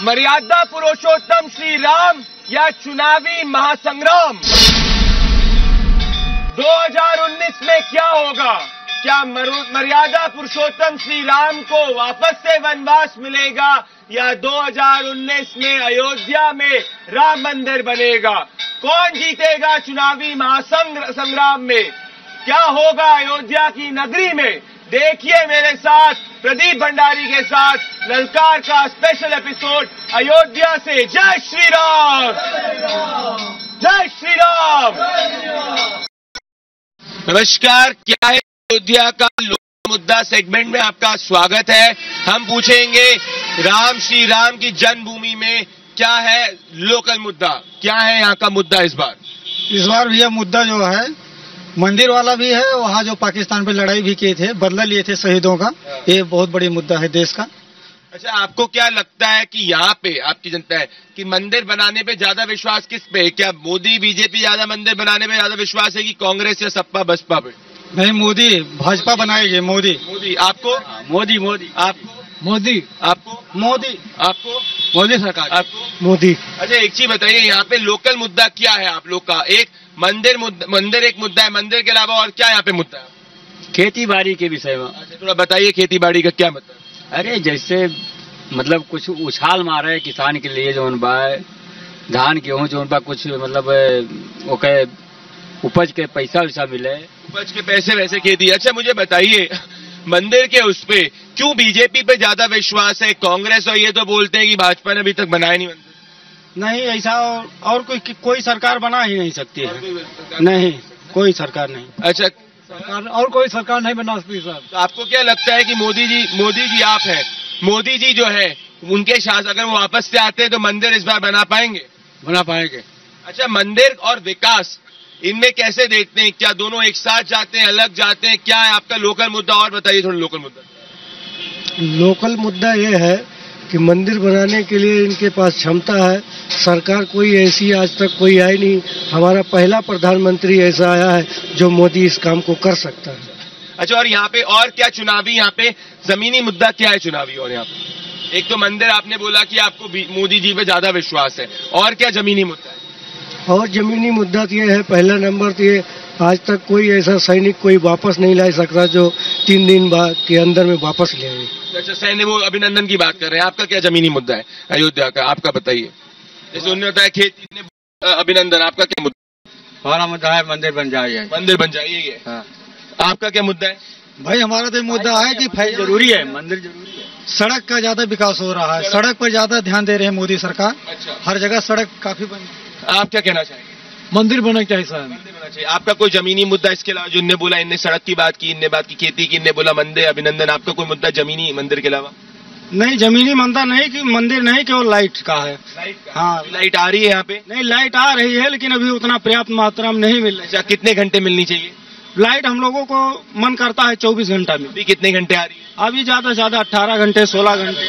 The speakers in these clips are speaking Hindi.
मर्यादा पुरुषोत्तम श्री राम या चुनावी महासंग्राम? 2019 में क्या होगा? क्या मर्यादा पुरुषोत्तम श्री राम को वापस से वनवास मिलेगा या 2019 में अयोध्या में राम मंदिर बनेगा? कौन जीतेगा चुनावी महासंग्राम में? क्या होगा अयोध्या की नगरी में? देखिए मेरे साथ प्रदीप भंडारी के साथ ललकार का स्पेशल एपिसोड अयोध्या से। जय श्री राम, जय श्री राम। नमस्कार, क्या है अयोध्या का लोकल मुद्दा सेगमेंट में आपका स्वागत है। हम पूछेंगे राम श्री राम की जन्मभूमि में क्या है लोकल मुद्दा, क्या है यहाँ का मुद्दा इस बार? इस बार भैया मुद्दा जो है मंदिर वाला भी है, वहाँ जो पाकिस्तान पे लड़ाई भी किए थे, बदला लिए थे शहीदों का, ये बहुत बड़ी मुद्दा है देश का। अच्छा, आपको क्या लगता है कि यहाँ पे आपकी जनता है कि मंदिर बनाने पे ज्यादा विश्वास किस पे? क्या मोदी बीजेपी ज्यादा मंदिर बनाने पे ज्यादा विश्वास है कि कांग्रेस या सपा बसपा पे? नहीं, मोदी, भाजपा बनाएगी। मोदी। मोदी। आपको? मोदी। मोदी। आपको? मोदी। आपको? मोदी। आपको? मोदी सरकार। आपको? मोदी। अच्छा, एक चीज बताइए, यहाँ पे लोकल मुद्दा क्या है आप लोग का? एक मंदिर एक मुद्दा है, मंदिर के अलावा और क्या यहाँ पे मुद्दा है? खेती बाड़ी के विषय में। अच्छा, थोड़ा बताइए खेती बाड़ी का क्या मतलब? अरे जैसे मतलब कुछ उछाल मारे है किसान के लिए, जो धान गेहूँ जो कुछ मतलब ओके उपज के पैसा वैसा मिले, उपज के पैसे वैसे खेती। अच्छा, मुझे बताइए मंदिर के उस पे क्यों बीजेपी पे ज्यादा विश्वास है? कांग्रेस और ये तो बोलते हैं कि भाजपा ने अभी तक बनाया नहीं मंदिर। नहीं, ऐसा और कोई सरकार बना ही नहीं सकती है। नहीं, कोई सरकार नहीं। अच्छा, और कोई सरकार नहीं बना सकती सर। तो आपको क्या लगता है कि मोदी जी आप हैं, मोदी जी जो है उनके शासन अगर वो वापस से आते हैं तो मंदिर इस बार बना पाएंगे? बना पाएंगे। अच्छा, मंदिर और विकास इनमें कैसे देखते हैं? क्या दोनों एक साथ जाते हैं, अलग जाते हैं? क्या है आपका लोकल मुद्दा? और बताइए थोड़ा लोकल मुद्दा। लोकल मुद्दा ये है कि मंदिर बनाने के लिए इनके पास क्षमता है। सरकार कोई ऐसी आज तक कोई आई नहीं। हमारा पहला प्रधानमंत्री ऐसा आया है जो मोदी इस काम को कर सकता है। अच्छा, और यहाँ पे और क्या चुनावी, यहाँ पे जमीनी मुद्दा क्या है चुनावी? और यहाँ पे एक तो मंदिर आपने बोला कि आपको मोदी जी पे ज्यादा विश्वास है, और क्या जमीनी मुद्दा है? और जमीनी मुद्दा तो ये है, पहला नंबर तो ये, आज तक कोई ऐसा सैनिक कोई वापस नहीं ला सकता जो 3 दिन बाद के अंदर में वापस ले आए। अच्छा, सैनिक, वो अभिनंदन की बात कर रहे हैं। आपका क्या जमीनी मुद्दा है अयोध्या का? आपका बताइए। जैसे उन्होंने बताया खेती, अभिनंदन, आपका क्या मुद्दा? हमारा मुद्दा है मंदिर बन जाए। मंदिर बन जाए, ये हाँ। आपका क्या मुद्दा है? भाई हमारा तो मुद्दा है कि जरूरी है, मंदिर जरूरी है। सड़क का ज्यादा विकास हो रहा है, सड़क पर ज्यादा ध्यान दे रहे हैं मोदी सरकार। अच्छा, हर जगह सड़क काफी बन। आप क्या कहना चाहेंगे? मंदिर बनना चाहिए सर। मंदिर बनना चाहिए। आपका कोई जमीनी मुद्दा इसके अलावा? जो इनने बोला, इनने सड़क की बात की, इनने बात की खेती की, इनने बोला मंदिर, अभिनंदन। आपका कोई मुद्दा जमीनी मंदिर के अलावा? नहीं, जमीनी मुद्दा नहीं कि मंदिर नहीं, केवल लाइट का है। लाइट का? हाँ, लाइट आ रही है यहाँ पे? नहीं, लाइट आ रही है लेकिन अभी उतना पर्याप्त मात्रा में नहीं मिल रही। अच्छा, कितने घंटे मिलनी चाहिए लाइट? हम लोगों को मन करता है 24 घंटा में। अभी कितने घंटे आ रही है? अभी ज्यादा से ज्यादा 18 घंटे 16 घंटे।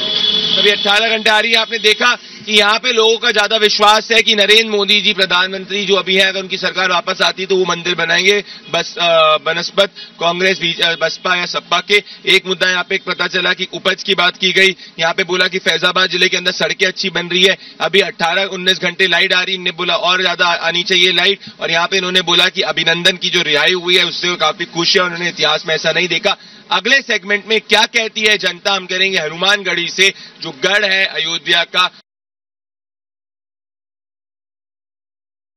अभी 18 घंटे आ रही है। आपने देखा कि यहाँ पे लोगों का ज्यादा विश्वास है कि नरेंद्र मोदी जी प्रधानमंत्री जो अभी है, अगर उनकी सरकार वापस आती तो वो मंदिर बनाएंगे, बस बनस्पत कांग्रेस बसपा या सपा के। एक मुद्दा यहाँ पे एक पता चला कि उपज की बात की गई। यहाँ पे बोला कि फैजाबाद जिले के अंदर सड़कें अच्छी बन रही है। अभी 18-19 घंटे लाइट आ रही, इन्होंने बोला और ज्यादा आनी चाहिए लाइट। और यहाँ पे इन्होंने बोला कि अभिनंदन की जो रिहाई हुई है उससे काफी खुश है, उन्होंने इतिहास में ऐसा नहीं देखा। अगले सेगमेंट में क्या कहती है जनता, हम करेंगे हनुमानगढ़ी से, जो गढ़ है अयोध्या का।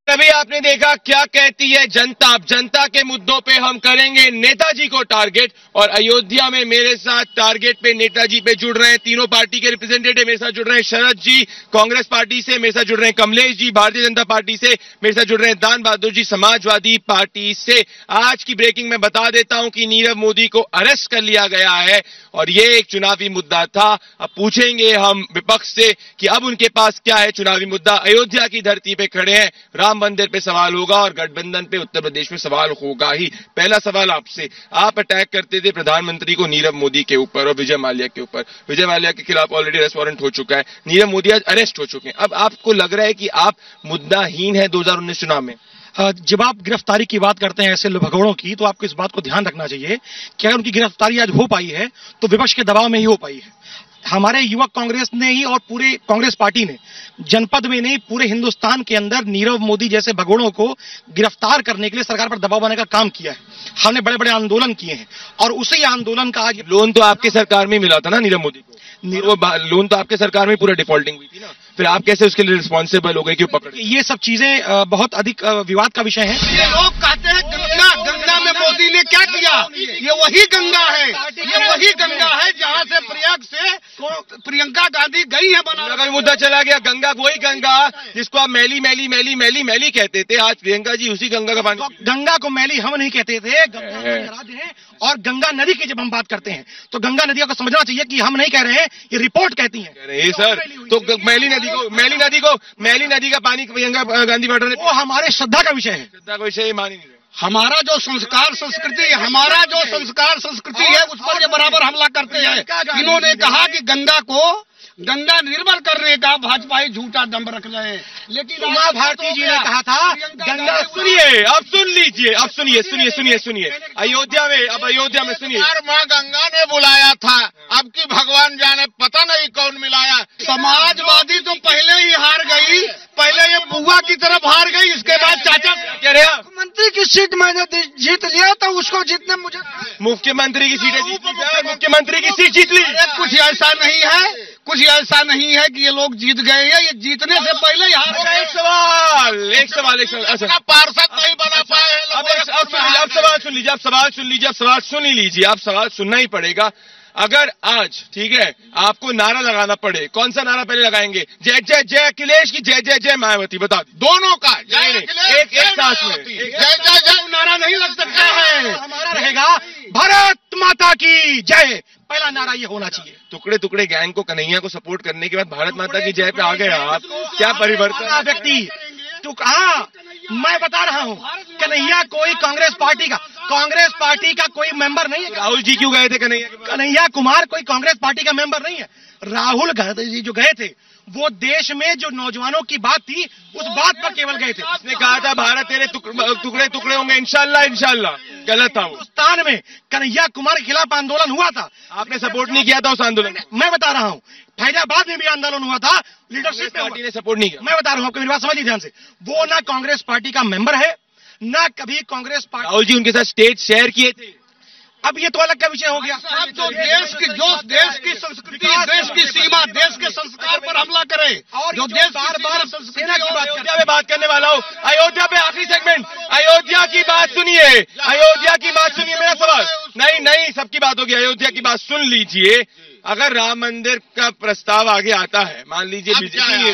अभी आपने देखा क्या कहती है जनता। अब जनता के मुद्दों पे हम करेंगे नेताजी को टारगेट, और अयोध्या में मेरे साथ टारगेट पे नेताजी पे जुड़ रहे हैं तीनों पार्टी के रिप्रेजेंटेटिव। मेरे साथ जुड़ रहे हैं शरद जी कांग्रेस पार्टी से, मेरे साथ जुड़ रहे हैं कमलेश जी भारतीय जनता पार्टी से, मेरे साथ जुड़ रहे हैं दान बहादुर जी समाजवादी पार्टी से। आज की ब्रेकिंग में बता देता हूं कि नीरव मोदी को अरेस्ट कर लिया गया है और ये एक चुनावी मुद्दा था। अब पूछेंगे हम विपक्ष से कि अब उनके पास क्या है चुनावी मुद्दा। अयोध्या की धरती पे खड़े हैं, राम मंदिर पे सवाल होगा और गठबंधन पे उत्तर प्रदेश में सवाल होगा ही। पहला सवाल आपसे, आप अटैक करते थे प्रधानमंत्री को नीरव मोदी के ऊपर और विजय माल्या के ऊपर। विजय माल्या के खिलाफ ऑलरेडी अरेस्ट वारंट हो चुका है, नीरव मोदी आज अरेस्ट हो चुके हैं। अब आपको लग रहा है कि आप मुद्दाहीन है 2019 चुनाव में? जब आप गिरफ्तारी की बात करते हैं ऐसे भगोड़ों की, तो आपको इस बात को ध्यान रखना चाहिए कि अगर उनकी गिरफ्तारी आज हो पाई है तो विपक्ष के दबाव में ही हो पाई है। हमारे युवक कांग्रेस ने ही और पूरे कांग्रेस पार्टी ने जनपद में नहीं पूरे हिंदुस्तान के अंदर नीरव मोदी जैसे भगोड़ों को गिरफ्तार करने के लिए सरकार पर दबाव बनाने का काम किया है। हमने बड़े बड़े आंदोलन किए हैं और उसी आंदोलन का आज लोन तो आपके सरकार में मिला था ना नीरव मोदी को, लोन तो आपके सरकार में पूरा डिफॉल्टिंग हुई थी ना, फिर आप कैसे उसके लिए रिस्पॉन्सिबल हो गए, क्यों पकड़े? ये सब चीजें बहुत अधिक विवाद का विषय है। ये लोग कहते हैं गंगा में मोदी ने क्या किया, ये वही गंगा है, ये वही गंगा है जहाँ से प्रयाग से प्रियंका गांधी गई है बनारस। अगर मुद्दा चला गया गंगा, वही गंगा जिसको आप मैली मैली मैली मैली मैली कहते थे, आज प्रियंका जी उसी गंगा का पानी। गंगा को मैली हम नहीं कहते थे, गंगा हैं। और गंगा नदी की जब हम बात करते हैं तो गंगा नदियों को समझना चाहिए कि हम नहीं कह रहे हैं, ये रिपोर्ट कहती है। ये सर तो मैली नदी का पानी प्रियंका गांधी वाटर ने, वो हमारे श्रद्धा का विषय है, श्रद्धा का विषय मान ही नहीं रहे। हमारा जो संस्कार संस्कृति है उस पर ये बराबर हमला करते हैं। इन्होंने कहा कि गंगा निर्मल करने का भाजपा ही झूठा दम रख रहे हैं, लेकिन उमा भारती जी ने कहा था गंगा। सुनिए, अब सुन लीजिए, अब सुनिए अयोध्या में सुनिए, माँ गंगा ने बुलाया था, अब की भगवान जाने पता नहीं कौन मिलाया। समाजवादी तो पहले ही हार गई, पहले ये बुआ की तरफ हार गई, इसके बाद चाचा कह रहे हैं मुख्यमंत्री की सीट मैंने जीत लिया तो उसको जीतने मुझे मुख्यमंत्री की सीटें मुख्यमंत्री की सीट जीत ली। कुछ ऐसा नहीं है कि ये लोग जीत गए हैं, ये जीतने से पहले ही हार गए। एक सवाल अच्छा, पार्षद नहीं बना पाए। अब सवाल सुन लीजिए, आप सवाल सुनना ही पड़ेगा। अगर आज ठीक है आपको नारा लगाना पड़े, कौन सा नारा पहले लगाएंगे? जय जय जय अखिलेश की जय जय जय मायावती? बता दोनों का एक सांस में जय जय जय नारा नहीं लग सकता है। हमारा रहेगा भारत माता की जय, पहला नारा ये होना चाहिए। टुकड़े टुकड़े गैंग को, कन्हैया को सपोर्ट करने के बाद भारत माता की जय पे आ गए आप, क्या परिवर्तन? व्यक्ति मैं बता रहा हूँ, कन्हैया कोई कांग्रेस पार्टी का कोई मेंबर नहीं है। राहुल जी क्यों गए थे कन्हैया कुमार कोई कांग्रेस पार्टी का मेंबर नहीं है। राहुल गांधी जी जो गए थे वो देश में जो नौजवानों की बात थी उस बात पर केवल गए थे। उसने कहा था भारत तेरे टुकड़े टुकड़े होंगे, इंशाल्लाह। गलत था वो। हिंदुस्तान में कन्हैया कुमार के खिलाफ आंदोलन हुआ था, आपने सपोर्ट नहीं किया था उस आंदोलन? मैं बता रहा हूँ, फैजाबाद में भी आंदोलन हुआ था, लीडरशिप पार्टी ने सपोर्ट नहीं किया। मैं बता रहा हूँ आपको, मेरी बात समझिए ध्यान से। वो ना कांग्रेस पार्टी का मेंबर है, ना कभी कांग्रेस पार्टी। राहुल जी उनके साथ स्टेज शेयर किए थे। अब ये तो अलग का विषय हो गया। जो देश की संस्कृति, देश की सीमा, देश के संस्कार पर हमला करे, और जो देश बार सेना की बात अयोध्या में बात करने वाला हूँ। अयोध्या पे आखिरी सेगमेंट, अयोध्या की बात सुनिए, मेरा सवाल नहीं सबकी बात होगी, अयोध्या की बात सुन लीजिए। अगर राम मंदिर का प्रस्ताव आगे आता है, मान लीजिए बीजेपी,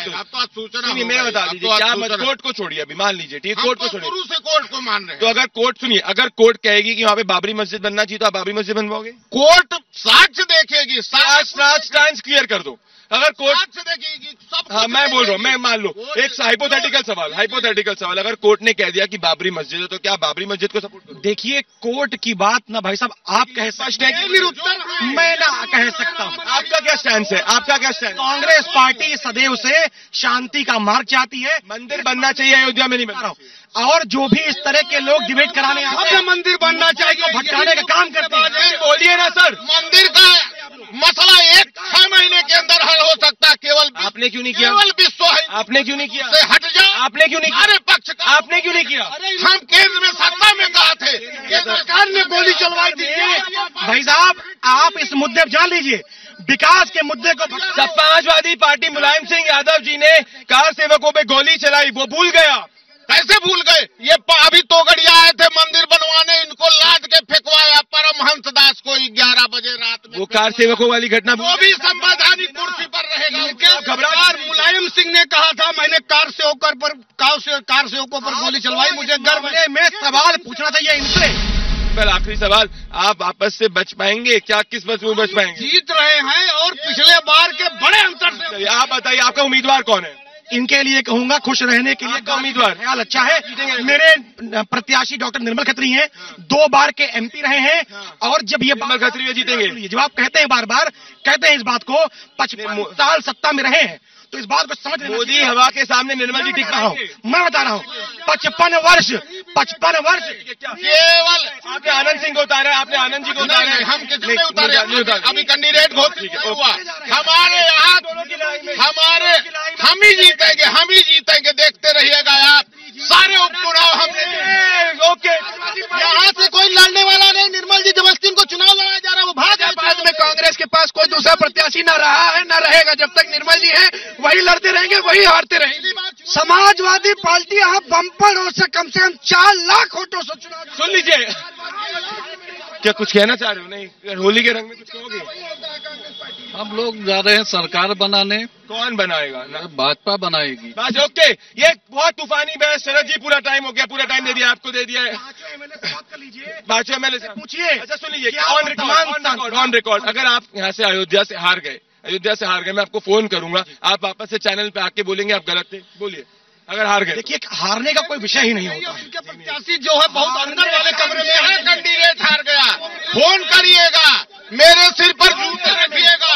सुनिए मेरा बता दीजिए, क्या कोर्ट को छोड़िए अभी, मान लीजिए ठीक, कोर्ट को छोड़िए, कोर्ट को मान रहे हैं। तो अगर कोर्ट सुनिए, अगर कोर्ट कहेगी कि वहाँ पे बाबरी मस्जिद बनना चाहिए तो आप बाबरी मस्जिद बनवाओगे? कोर्ट साक्ष्य देखेगी, साक्ष्य क्लियर कर दो। अगर कोर्ट देखेगी, हाँ मैं बोल रहा हूँ, मैं मान लो एक हाइपोथेटिकल सवाल, अगर कोर्ट ने कह दिया कि बाबरी मस्जिद है तो क्या बाबरी मस्जिद को सपोर्ट करो? देखिए कोर्ट की बात ना भाई साहब आप कह सकते हैं, मैं ना कह सकता हूँ। आपका क्या स्टैंड है? कांग्रेस पार्टी सदैव से शांति का मार्ग चाहती है। मंदिर बनना चाहिए, अयोध्या में नहीं बन रहा हूँ। और जो भी इस तरह के लोग डिबेट कराने आते हैं, मंदिर बनना चाहिए, भटकाने का काम करते हैं। बोलिए ना सर, मंदिर का मसला 6 महीने के अंदर हल हो सकता है। केवल आपने क्यों नहीं किया? केवल विश्व है, आपने क्यों नहीं किया? से हट जा, आपने क्यों नहीं किया? अरे पक्ष का आपने क्यों नहीं किया? हम केंद्र में सत्ता में कहा थे, ये सरकार ने गोली चलवाई थी। भाई साहब आप इस मुद्दे पर जान लीजिए, विकास के मुद्दे को समाजवादी पार्टी मुलायम सिंह यादव जी ने कार सेवकों पे गोली चलाई, वो भूल गया? कैसे भूल गए? ये अभी तोगड़िया आए थे मंदिर बनवाने, इनको लाद के फेंकवाया परमहंस दास को 11 बजे रात में। वो कार सेवकों वाली घटना वो भी संवैधानिक कुर्सी पर रहेगा। घबराहट मुलायम सिंह ने कहा था मैंने कार सेवकों पर गोली चलवाई, मुझे गर्व है। मैं सवाल पूछना चाहिए इनसे। पर आखिरी सवाल, आप आपस से बच पाएंगे क्या? किस वजह में बच पाएंगे? जीत रहे हैं और पिछले बार के बड़े अंतर से। आप बताइए आपका उम्मीदवार कौन है? इनके लिए कहूंगा खुश रहने के लिए उम्मीदवार ख्याल अच्छा है। मेरे प्रत्याशी डॉक्टर निर्मल खत्री हैं, 2 बार के एमपी रहे हैं, और जब ये निर्मल खत्री जीतेंगे, जब आप कहते हैं बार कहते हैं इस बात को, 55 साल सत्ता में रहे हैं तो इस बात को समझ लेना। मोदी हवा के सामने निर्मल जी टिक रहा हूँ, मैं बता रहा हूँ 55 वर्ष 55 वर्ष केवल आपने आनंद सिंह को उतारा है, आपने आनंद जी को उतारा है, हम किसी ने उतारे, अभी कैंडिडेट घोषित नहीं हुआ। हमारे यहाँ हम ही जीतेंगे, देखते रहिएगा आप। सारे उपचुनाव हमने, ओके, यहाँ से कोई लड़ने वाला नहीं। निर्मल जी जबरदस्ती को चुनाव लड़ाया जा रहा है, वो भाग गए। बाद में कांग्रेस के पास कोई दूसरा प्रत्याशी न रहा है, न रहेगा। जब तक निर्मल जी हैं, वही लड़ते रहेंगे, वही हारते रहेंगे। समाजवादी पार्टी यहाँ बम्पर और से कम 4 लाख वोटों से चुनाव। सुन लीजिए, क्या कुछ कहना चाह रहे हो? नहीं, होली के रंग में कुछ कहोगे? हम लोग जा रहे हैं सरकार बनाने। कौन बनाएगा? भाजपा बनाएगी। बस ओके, ये बहुत तूफानी बहस। शरद जी पूरा टाइम हो गया, पूरा टाइम दे दिया, आपको दे दिया है। 5 MLA से पूछिए। अच्छा सुन लीजिए, ऑन रिकॉर्ड, अगर आप यहाँ से अयोध्या से हार गए, मैं आपको फोन करूंगा, आप वापस से चैनल पे आके बोलेंगे आप गलत थे। बोलिए, अगर हार गए। देखिए, हारने का कोई विषय ही नहीं होता। उनके प्रत्याशी जो है बहुत अंदर वाले कमरे में है। कैंडिडेट हार गया, फोन करिएगा, मेरे सिर पर जूते रखिएगा।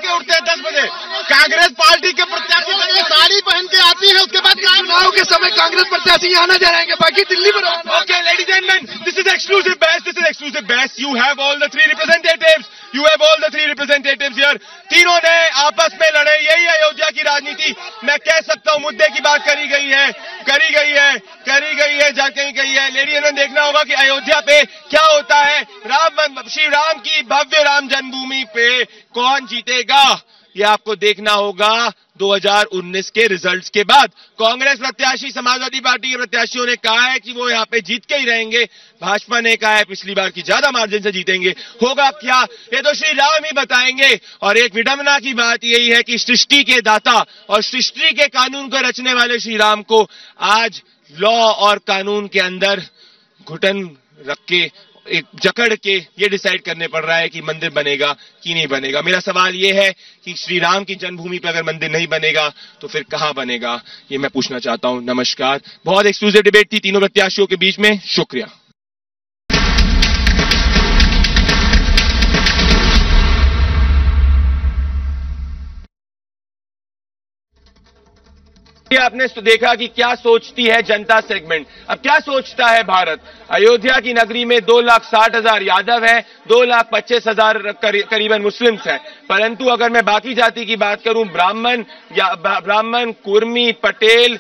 उठते हैं 10 बजे, कांग्रेस पार्टी के प्रत्याशी साड़ी पहन के आती है, उसके बाद चुनाव के समय कांग्रेस प्रत्याशी यहाँ न जाएंगे, बाकी दिल्ली में। Okay ladies and gentleman, this is exclusive best, you have all the 3 representatives here. तीनों ने आपस में लड़े, यही अयोध्या की राजनीति। मैं कह सकता हूं मुद्दे की बात करी गई है, जा कहीं गई है। लेडीज ने देखना होगा कि अयोध्या पे क्या होता है। श्री राम की भव्य राम जन्मभूमि पे कौन जीतेगा, ये आपको देखना होगा 2019 के रिजल्ट्स के बाद। कांग्रेस प्रत्याशी, समाजवादी पार्टी के प्रत्याशियों ने कहा है कि वो यहाँ पे जीत के ही रहेंगे। भाजपा ने कहा है पिछली बार की ज्यादा मार्जिन से जीतेंगे। होगा क्या, ये तो श्री राम ही बताएंगे। और एक विडंबना की बात यही है कि सृष्टि के दाता और सृष्टि के कानून को रचने वाले श्री राम को आज लॉ और कानून के अंदर घुटन रख के, एक जकड़ के ये डिसाइड करने पड़ रहा है कि मंदिर बनेगा कि नहीं बनेगा। मेरा सवाल ये है कि श्री राम की जन्मभूमि पर अगर मंदिर नहीं बनेगा तो फिर कहां बनेगा, ये मैं पूछना चाहता हूं। नमस्कार, बहुत एक्सक्लूसिव डिबेट थी तीनों प्रत्याशियों के बीच में। शुक्रिया। आपने देखा कि क्या सोचती है जनता सेगमेंट। अब क्या सोचता है भारत। अयोध्या की नगरी में 2,60,000 यादव हैं, 2,25,000 करीबन मुस्लिम्स हैं। परंतु अगर मैं बाकी जाति की बात करूं, ब्राह्मण, कुर्मी, पटेल,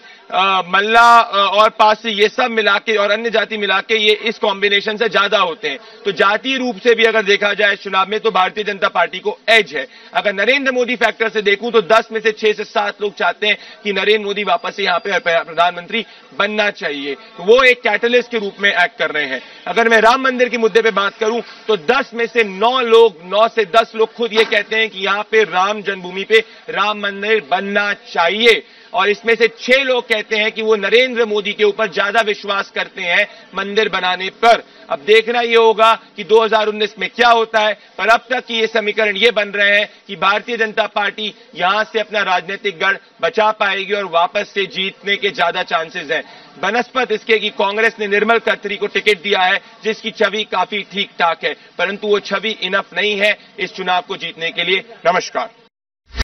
मल्ला और पासी, ये सब मिलाके और अन्य जाति मिलाके ये इस कॉम्बिनेशन से ज्यादा होते हैं। तो जातीय रूप से भी अगर देखा जाए चुनाव में तो भारतीय जनता पार्टी को एज है। अगर नरेंद्र मोदी फैक्टर से देखूं तो 10 में से 6 से 7 लोग चाहते हैं कि नरेंद्र मोदी वापस से यहां पे प्रधानमंत्री बनना चाहिए। तो वो एक कैटलिस्ट के रूप में एक्ट कर रहे हैं। अगर मैं राम मंदिर के मुद्दे पे बात करूं तो 10 में से 9 से 10 लोग खुद ये कहते हैं कि यहां पे राम जन्मभूमि पे राम मंदिर बनना चाहिए। और इसमें से 6 लोग कहते हैं कि वो नरेंद्र मोदी के ऊपर ज्यादा विश्वास करते हैं मंदिर बनाने पर। अब देखना ये होगा कि 2019 में क्या होता है। पर अब तक की ये समीकरण ये बन रहे हैं कि भारतीय जनता पार्टी यहां से अपना राजनीतिक गढ़ बचा पाएगी और वापस से जीतने के ज्यादा चांसेस हैं। बनस्पत इसके कि कांग्रेस ने निर्मल खत्री को टिकट दिया है, जिसकी छवि काफी ठीक ठाक है, परंतु वो छवि इनफ नहीं है इस चुनाव को जीतने के लिए। नमस्कार।